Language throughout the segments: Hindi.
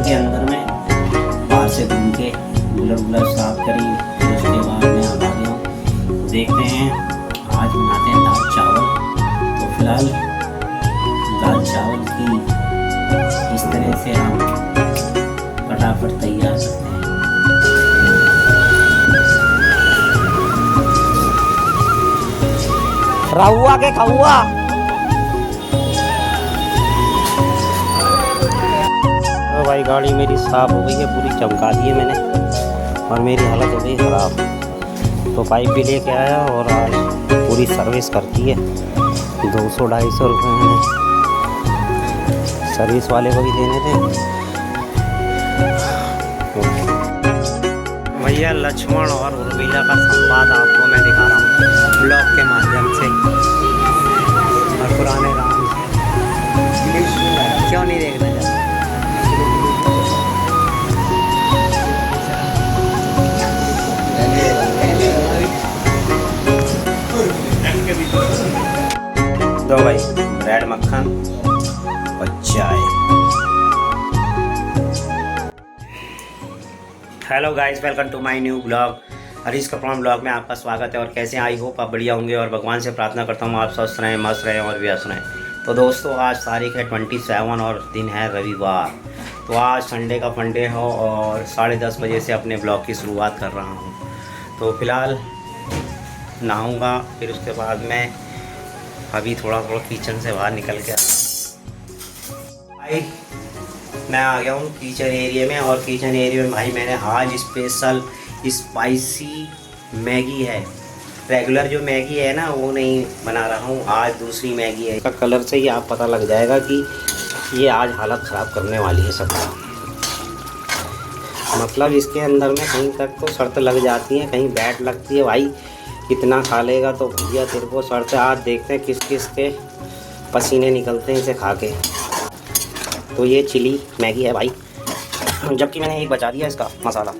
के अंदर में बाहर से घूम के कूलर साफ करी, फिर उसके बाद मैं अब आ गया हूँ। देखते हैं आज बनाते हैं दाल चावल। तो फिलहाल दाल चावल की इस तरह से हम फटाफट तैयार करते हैं। रहुआ के खहुआ तो भाई गाड़ी मेरी साफ हो गई है, पूरी चमका दी है मैंने और मेरी हालत हो गई ख़राब। तो पाइप भी लेके आया और आज पूरी सर्विस करती है। 200-250 रुपये मैंने सर्विस वाले को भी देने थे। भैया लक्ष्मण और उर्मिला का संवाद आपको मैं दिखा रहा हूँ ब्लॉग के माध्यम से। और पुराने राम क्यों नहीं देख रहे? दो भाई ब्रेड मक्खन और चाय। Hello guys, welcome to my new blog. Harish Kapoor blog में आपका स्वागत है। और कैसे आई होप आप बढ़िया होंगे और भगवान से प्रार्थना करता हूँ आप स्वस्थ रहें, मस्त रहें और व्यस्त रहें। तो दोस्तों आज तारीख है 27 और दिन है रविवार। तो आज संडे का फंडे हो और 10:30 बजे से अपने ब्लॉग की शुरुआत कर रहा हूँ। तो फिलहाल नहाऊँगा, फिर उसके बाद मैं अभी थोड़ा किचन से बाहर निकल के भाई मैं आ गया हूँ किचन एरिया में। और किचन एरिया में भाई मैंने आज स्पेशल स्पाइसी मैगी है। रेगुलर जो मैगी है ना वो नहीं बना रहा हूँ, आज दूसरी मैगी है। इसका कलर से ही आप पता लग जाएगा कि ये आज हालत ख़राब करने वाली है सबका। मतलब इसके अंदर में कहीं तक तो शर्त लग जाती है, कहीं बैट लगती है। भाई कितना खा लेगा तो भैया तेरे को शर्त। आज देखते हैं किस किस के पसीने निकलते हैं इसे खा के। तो ये चिली मैगी है भाई, जबकि मैंने एक बचा दिया इसका मसाला।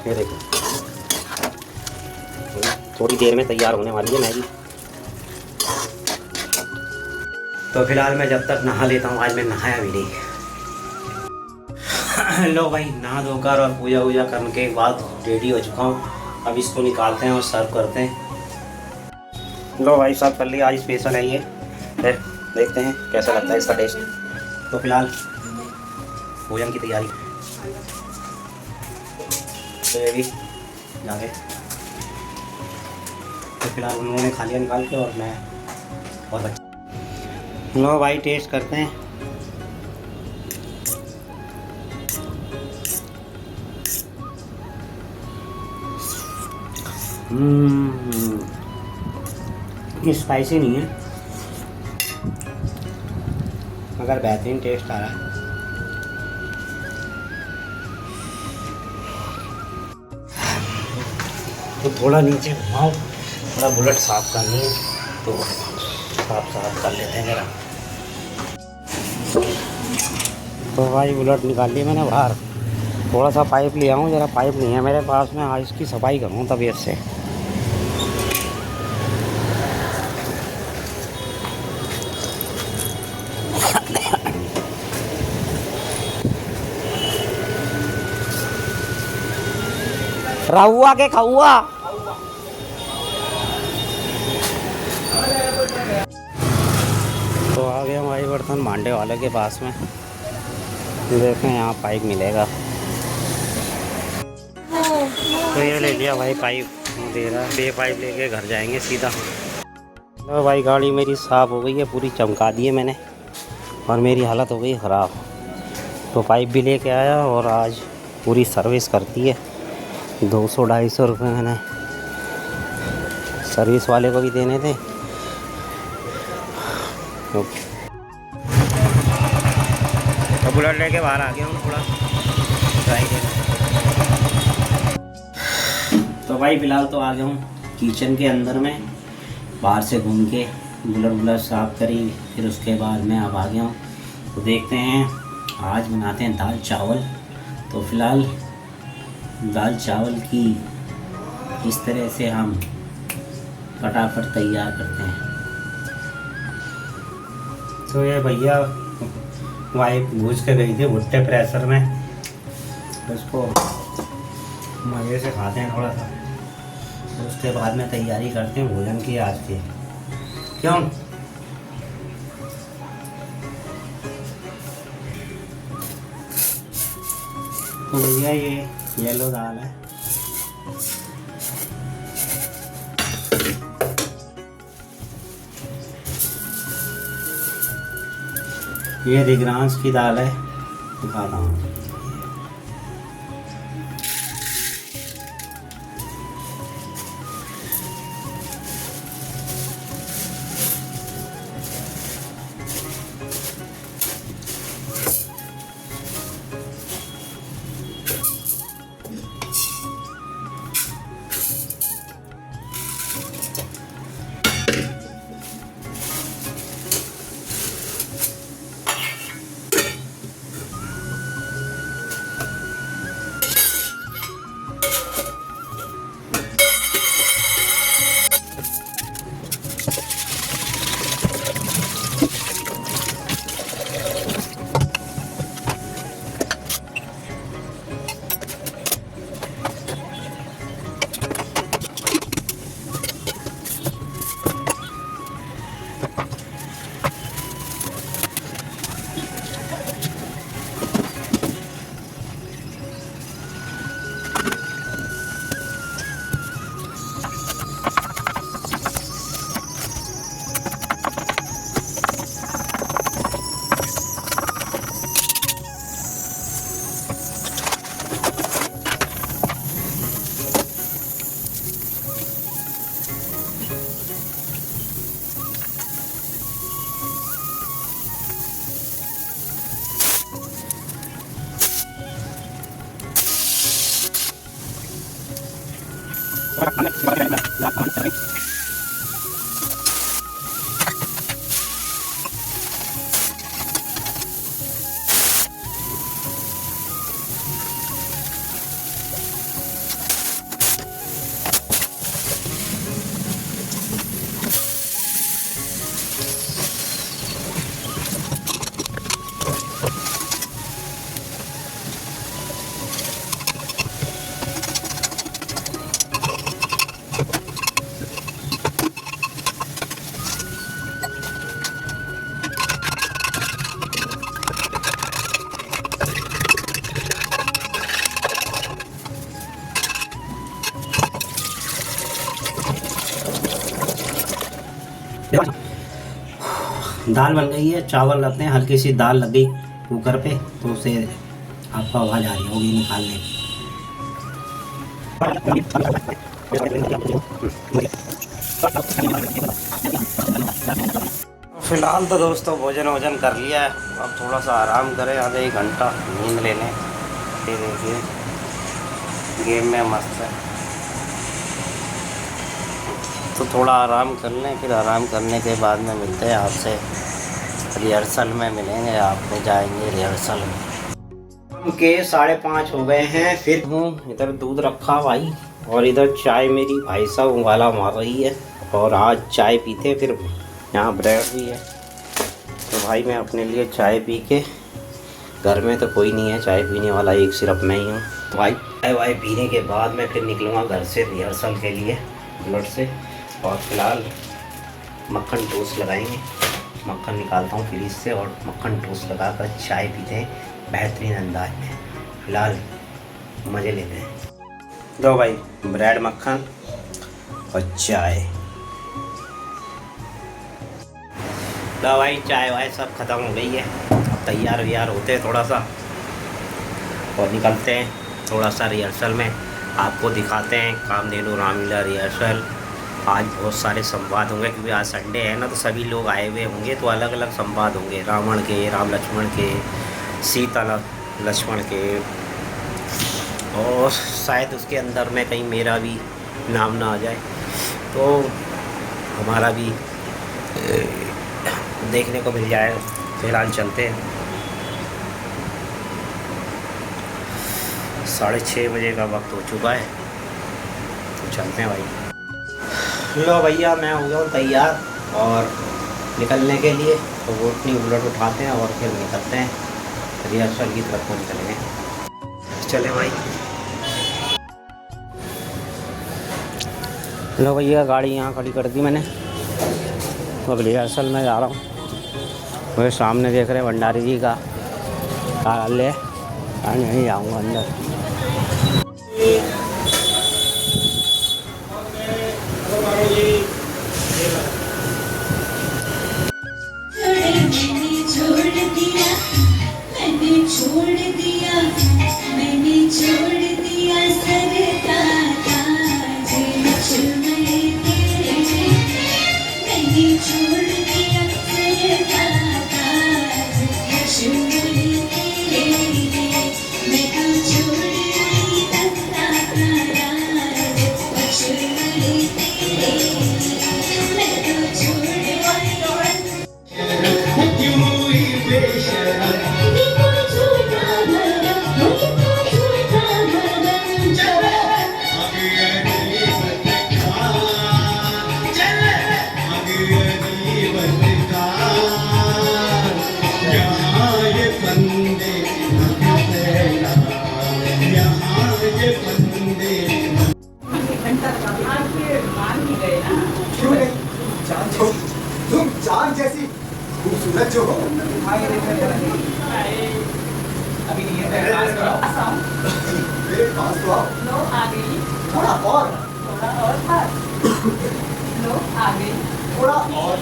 ये देखो थोड़ी देर में तैयार होने वाली है मैगी। तो फिलहाल मैं जब तक नहा लेता हूँ, आज मैं नहाया भी नहीं। लो भाई नहा धोकर और पूजा वूजा करने के बाद रेडी हो चुका हूँ। अब इसको निकालते हैं और सर्व करते हैं। लो भाई सर्व कर लिया। आज स्पेशल है ये, फिर देखते हैं कैसा लगता है इसका टेस्ट। तो फिलहाल भोजन की तैयारी। तो ये भी जाके तो फिलहाल उन्होंने खा लिया निकाल के और मैं और बच्चे। लो भाई टेस्ट करते हैं। ये स्पाइसी नहीं है मगर बेहतरीन टेस्ट आ रहा है। तो थोड़ा नीचे घुमाओ, थोड़ा बुलेट साफ करनी है तो साफ कर लेते हैं जरा। तो भाई बुलेट निकाल ली मैंने बाहर। थोड़ा सा पाइप ले आऊँ, ज़रा पाइप नहीं है मेरे पास में। आज इसकी सफाई करूँ तबीयत से। रहुआ के खहुआ तो आ गया भाई बर्तन मांडे वाले के पास में। देखें यहाँ पाइप मिलेगा। तो ये ले लिया भाई पाइप, दे रहा है। ये पाइप लेके घर जाएंगे सीधा। तो भाई गाड़ी मेरी साफ़ हो गई है, पूरी चमका दी है मैंने और मेरी हालत हो गई ख़राब। तो पाइप भी लेके आया और आज पूरी सर्विस करती है। 200-250 रुपये मैंने सर्विस वाले को भी देने थे। तो बुलेट लेके बाहर आ गया हूँ थोड़ा ट्राई करना। तो भाई फ़िलहाल तो आ गया हूँ किचन के अंदर में। बाहर से घूम के बुलेट साफ करी, फिर उसके बाद मैं अब आ गया हूँ। तो देखते हैं आज बनाते हैं दाल चावल। तो फिलहाल दाल चावल की इस तरह से हम फटाफट तैयार करते हैं। तो ये भैया वाइफ घुस के गई थी भुट्टे प्रेशर में, उसको मज़े से खाते हैं थोड़ा सा, तो उसके बाद में तैयारी करते हैं भोजन की आज की। क्यों? तो भैया ये येलो दाल है, ये रिग्रांस की दाल है, दिखाता हूँ। दाल बन गई है, चावल रखते हैं, हल्की सी दाल लग गई कुकर पे, तो उसे आपको आवाज़ आ रही होगी निकालने की। फिलहाल तो दोस्तों भोजन वोजन कर लिया है, अब थोड़ा सा आराम करें, आधे 1 घंटा नींद लेने। ये देखिए गेम में मस्त है, तो थोड़ा आराम कर लें, फिर आराम करने के बाद में मिलते हैं आपसे, रिहर्सल में मिलेंगे, आपको जाएंगे रिहर्सल में। शाम के 5:30 हो गए हैं, फिर हूँ इधर दूध रखा भाई, और इधर चाय मेरी भाई साहब उबाला मार रही है, और आज चाय पीते, फिर यहाँ ब्रेड भी है, तो भाई मैं अपने लिए चाय पी के, घर में तो कोई नहीं है चाय पीने वाला, एक सिर्फ मैं ही हूँ, तो भाई चाय वाय पीने के बाद मैं फिर निकलूँगा घर से रिहर्सल के लिए बुलेट से। और फिलहाल मक्खन टोस्ट लगाएंगे, मक्खन निकालता हूँ फ्रीज से, और मक्खन टोस्ट लगा कर चाय पीते हैं बेहतरीन अंदाज में। फिलहाल मज़े लेते हैं। दो भाई ब्रेड मक्खन और चाय। लो भाई चाय वाय सब ख़त्म हो गई है, अब तैयार व्यार होते हैं थोड़ा सा, और निकलते हैं थोड़ा सा रिहर्सल में, आपको दिखाते हैं कामधेनु रामलीला रिहर्सल। आज बहुत सारे संवाद होंगे, क्योंकि आज संडे है ना, तो सभी लोग आए हुए होंगे, तो अलग अलग संवाद होंगे, रावण के, राम लक्ष्मण के, सीता लक्ष्मण के, और शायद उसके अंदर में कहीं मेरा भी नाम ना आ जाए, तो हमारा भी देखने को मिल जाए। फिलहाल चलते हैं, 6:30 बजे का वक्त हो चुका है, तो चलते हैं भाई। लो भैया मैं हो गया हूँ तैयार, और निकलने के लिए, तो वो अपनी बुलेट उठाते हैं और फिर निकलते हैं रिहर्सल की तरफ को निकलेंगे। चले भाई। लो भैया, गाड़ी यहाँ खड़ी कर दी मैंने, अब रिहर्सल में जा रहा हूँ। वही सामने देख रहे हैं भंडारी जी का कार्यालय, यहीं जाऊँगा अंदर। तुम चांद जैसी खूबसूरत जो हो, मेरे पास तो आओ। थोड़ा और, थोड़ा और,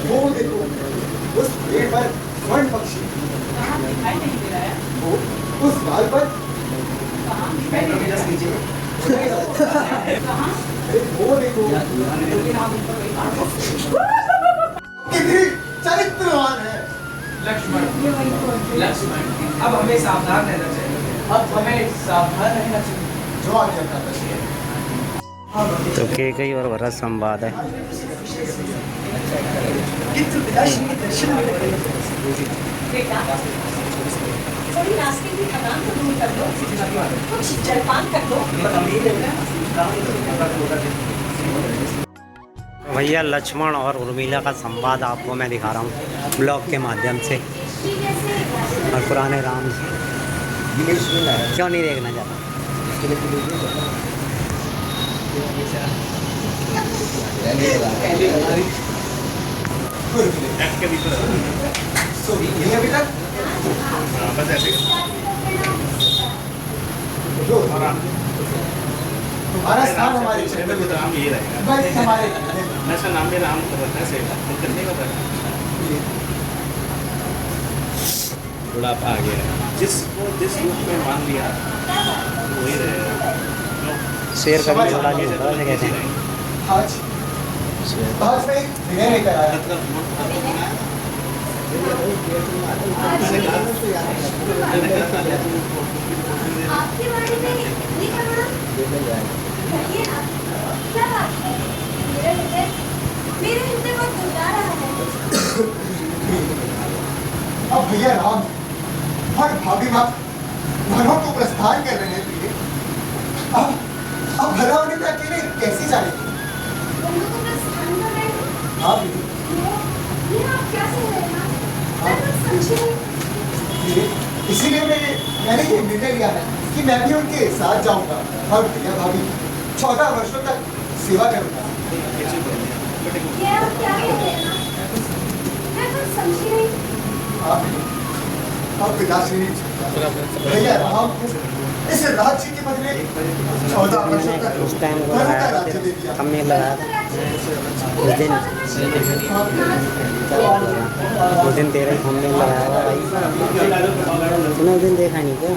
वो देखो उस पेड़ पर स्वर्ण पक्षी, वो उस डाल पर, वो देखो कितनी चरित्रवान है। लक्ष्मण, अब हमें सावधान रहना चाहिए। जो आज्ञा करता है। तो केकई और भरत संवाद है। थोड़ी नाश्ते की थकान को दूर कर दो, कुछ जलपान कर दो। भैया लक्ष्मण और उर्मिला का संवाद आपको मैं दिखा रहा हूँ ब्लॉग के माध्यम से, और पुराने राम जी। क्यों नहीं देखना चाहता? बस ऐसे तुम्हारा स्थान हमारे क्षेत्र में नाम ये रहेगा, बस हमारे ऐसा नाम भी नाम ऐसे करने का बुढ़ापा आ गया है, जिसको जिस रूप में मान लिया वही रहेगा। शेर कभी बड़ा नहीं होता है, कहते हैं। आज आज में विनय लेकर आया। आपके बारे में नहीं करना, कहिए ना, क्या बात है? मेरे हृदय को गुंजा रहा है। अब भैया राम और भाभी माँ वनों को प्रस्थान कर रहे हैं प्रिय। अब भला उन्हें मैं अकेले कैसे जाएगी? वनों को प्रस्थान कर रहे हैं? हाँ प्रिय। ये आप क्या कह रहे हैं? मैं कुछ समझी नहीं। इसीलिए मैंने ये निर्णय लिया है कि मैं भी उनके साथ जाऊंगा और भैया भाभी 14 वर्षों तक सेवा करूंगा। ये आप क्या कह रहे हैं? मैं कुछ समझी नहीं। आप पिताश्री ने भैया राम को इस राज्य के बदले 14 वर्षों तक उस टाइम को धर्म का लगाया राज्य दे दिया। हमने लगाया उस दिन तेरा ही हमने लगाया था भाई। तूने उस दिन देखा नहीं क्या?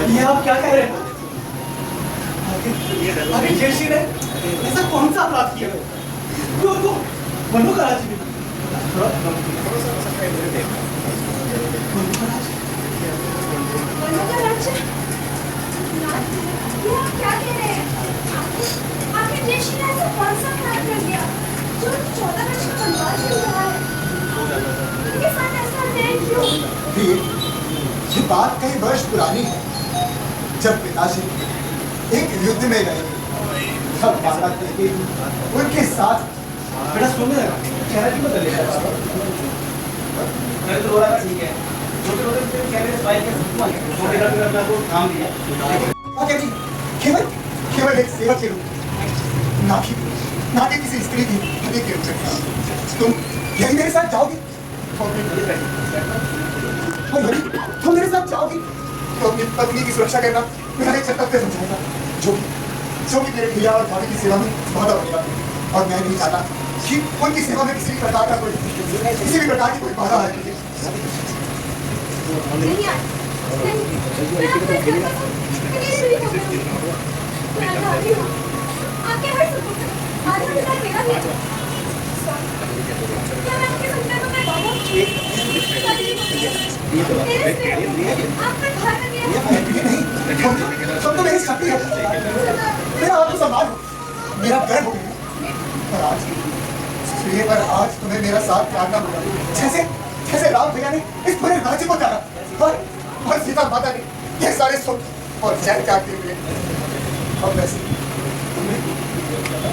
ये आप क्या कह रहे हैं? अरे जयश्री ने ऐसा कौन सा अपराध किया है? जो उनको मनु का राज्य मिला? ये आप क्या कह रहे हैं? आखिर जयश्री ने ऐसा कौन सा अपराध कर दिया जो 14 वर्ष का वनवास मिल रहा है? उनके साथ ऐसा अन्याय क्यों? ये बात कई वर्ष पुरानी है, जब पिताजी एक युद्ध में गए तब माता देवी उनके साथ। बेटा सुन ले, चेहरा क्यों बदल रहा है? मैं तो बोला था ठीक है, छोटे-छोटे कैमरे स्पाइक के छोटे का भी अपना को काम दिया। ओके जी, केवल एक सेवक के रूप, ना कि किसी स्त्री की पति के रूप में। तुम यही मेरे साथ जाओगी? तुम मेरे साथ जाओगी तो अपनी पत्नी की सुरक्षा करना मेरा एक कर्तव्य समझाएगा, जो कि मेरे भैया और भाभी की सेवा में बाधा बनेगा। और मैं नहीं चाहता कि उनकी सेवा में किसी भी प्रकार की कोई बाधा आए। सब तो मेरी शक्ति है, मेरा आत्मसम्मान हो, मेरा गर्व हो। पर आज तुम्हें मेरा साथ त्यागना होगा, जैसे राम भैया ने इस पूरे राज्य को त्यागा और सीता माता ने ये सारे सुख और चैन त्याग दिए। और वैसे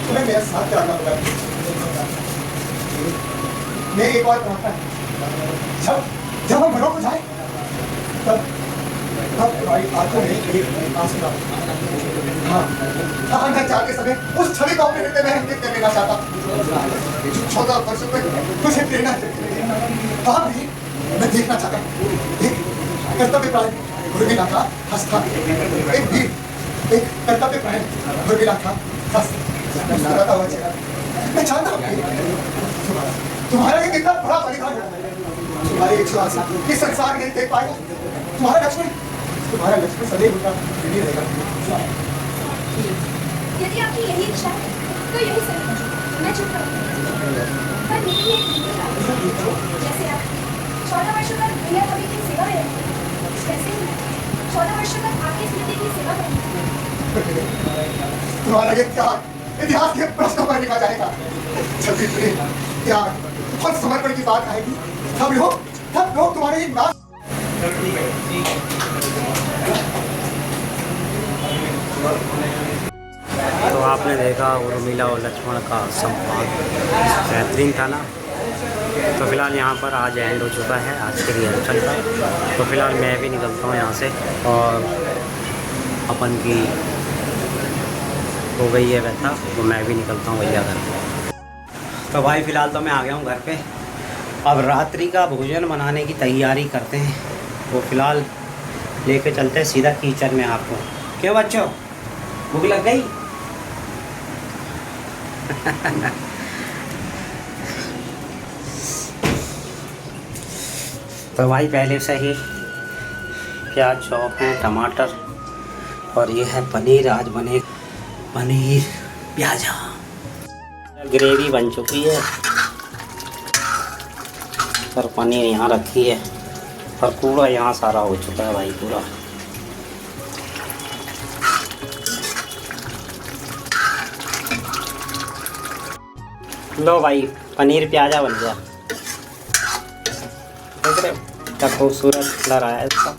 तुम्हें मेरा साथ त्यागना होगा। मेरी एक और प्रार्थना है, जब हम घरों को जाए तब हमारी आंखों में एक आंसू ना हो। हाँ, मैं जाते समय उस छवि को अपने हृदय में अंकित कर लेना चाहता हूँ। 14 वर्षों में मुझे प्रेरणा देती है। हाँ नहीं, मैं देखना चाहता हूँ एक कर्तव्यपरायण उर्मिला का हस्ता, एक कर्तव्यपरायण उर्मिला का हस्ता मुस्कुराता हुआ चेहरा। मैं चाहता हूँ तुम्हारा ये कितना बड़ा बलिदान है। तुम्हारी इच्छा से इस संसार नहीं देख पाएगा। तुम्हारा लक्ष्मण सदैव उनका ऋणी रहेगा। यदि आपकी यही इच्छा है तो यही सही, मैं चुप करूँगी। पर मेरी एक विनती है, जैसे आप 14 वर्षों तक भैया भाभी की सेवा में रहे, वैसे ही मैं 14 वर्षों तक आपकी स्मृति की सेवा करूँगी। तुम्हारा ये त्याग इतिहास के प्रश्नों पर लिखा जाएगा। जब भी तुम्हें त्याग और समर्पण की बात आएगी, तब लोग तुम्हारे नाम। तो आपने देखा उर्मिला और लक्ष्मण का संवाद बेहतरीन था ना। तो फिलहाल यहाँ पर आज एंड हो चुका है आज के रिहर्सल का। तो फिलहाल मैं भी निकलता हूँ यहाँ से और अपन की हो गई है व्यथा, तो मैं भी निकलता हूँ भैया घर। तो भाई फ़िलहाल तो मैं आ गया हूँ घर पे। अब रात्रि का भोजन बनाने की तैयारी करते हैं। तो फिलहाल लेके चलते हैं सीधा किचन में आपको। क्यों बच्चों, भूख लग गई? तो भाई पहले से ही प्याज चौक है, टमाटर और ये है पनीर। आज बने पनीर प्याजा। ग्रेवी बन चुकी है और पनीर यहाँ रखी है और पूरा यहाँ सारा हो चुका है भाई पूरा। लो भाई पनीर प्याजा बन गया। देख रहे हो क्या खूबसूरत कलर आया है इसका।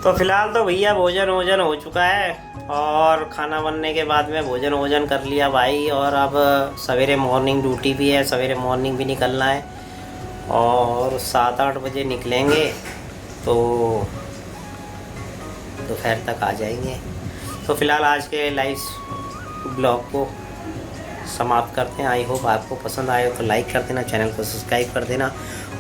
तो फिलहाल तो भैया भोजन हो चुका है और खाना बनने के बाद में भोजन कर लिया भाई। और अब सवेरे मॉर्निंग ड्यूटी भी है, सवेरे मॉर्निंग भी निकलना है और 7-8 बजे निकलेंगे तो दोपहर तक आ जाएंगे। तो फिलहाल आज के लाइव ब्लॉग को समाप्त करते हैं। आई होप आपको पसंद आए तो लाइक कर देना, चैनल को सब्सक्राइब कर देना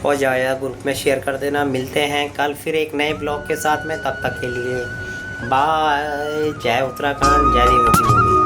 और ज़्यादा ग्रुप में शेयर कर देना। मिलते हैं कल फिर एक नए ब्लॉग के साथ में, तब तक के लिए बाय। जय उत्तराखंड, जय देवी।